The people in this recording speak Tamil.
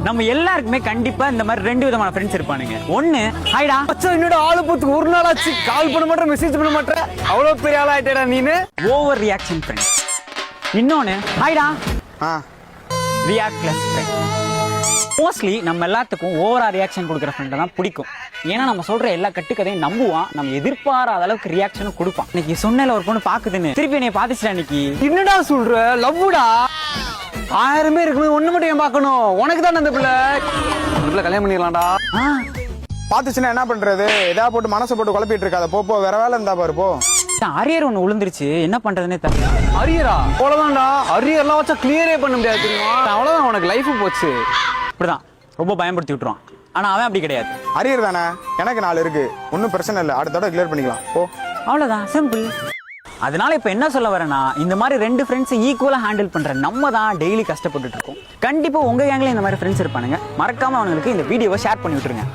நம்ம எல்லாருக்குமே கண்டிப்பா இந்த மாதிரி ரெண்டு விதமான ஃப்ரெண்ட்ஸ் இருப்பானுங்க. ஒன்னு ஹாய்டா மச்சான் என்னோட ஆளு போத்துக்கு ஒரு நாள் ஆச்சு, கால் பண்ண மாட்டேன், மெசேஜ் பண்ண மாட்டேன், அவ்வளவு பெரிய ஆளா ஆயிட்டேடா நீனு. Over reaction friends. இன்னொன்னு ஹாய்டா ரியாக்ட்லெஸ் ஃப்ரெண்ட். மோஸ்ட்லி நம்ம எல்லாத்துக்கும் ஓவரா ரியாக்ஷன் கொடுக்குற ஃப்ரெண்டை தான் பிடிக்கும். ஏன்னா நம்ம சொல்ற எல்லா கட்டுக்கதையும் நம்புவான், நம்ம எதிர்பாராத அளவுக்கு ரியாக்ஷனும் கொடுப்பான். இன்னைக்கு சொன்னல ஒரு பொண்ணு பாக்குதுன்னு திருப்பி என்னைய பாத்துச்சுடா. இன்னைக்கு என்னடா சொல்ற, லவ்வுடா. 1000 பேர் இருக்கும்போது ஒண்ணு மட்டும் ஏன் பார்க்கணும், உனக்கு தானே அந்த பிள்ளை கல்யாணம் பண்ணிடலாம்டா. பாத்துச்சுன்னா என்ன பண்றது? ஏதாவது போட்டு மனசை போட்டு குழப்பிட்டு இருக்காத, போ வேற வேலை இருந்தா பாரு போ. அரியர் ஒண்ணு விழுந்துருச்சு, என்ன பண்றதுன்னே தெரியல. அரியரா? அவ்வளவுதான்டா, அரியர்லாம் வச்சா கிளியரே பண்ண முடியாது தெரியுமா? அவ்வளவுதான், உனக்கு லைஃப் போச்சு. இப்படிதான் ரொம்ப பயன்படுத்தி விட்டுருவான். ஆனா அவன் அப்படி கிடையாது. அரியர் தானே, எனக்கு 4 இருக்கு, ஒன்னும் பிரச்சனை இல்லை, அடுத்த தடவை கிளியர் பண்ணிக்கலாம் போ. அவ்வளவுதான், சிம்பிள். அதனால இப்ப என்ன சொல்ல வரேன்னா, இந்த மாதிரி 2 ஃப்ரெண்ட்ஸ் ஈக்குவலா ஹேண்டில் பண்ற நம்ம தான் டெய்லி கஷ்டப்பட்டுட்டு இருக்கோம். கண்டிப்பா உங்க கேங்ல இந்த மாதிரி ஃப்ரெண்ட்ஸ் இருப்பானுங்க. மறக்காம அவங்களுக்கு இந்த வீடியோவை ஷேர் பண்ணி விட்டுருங்க.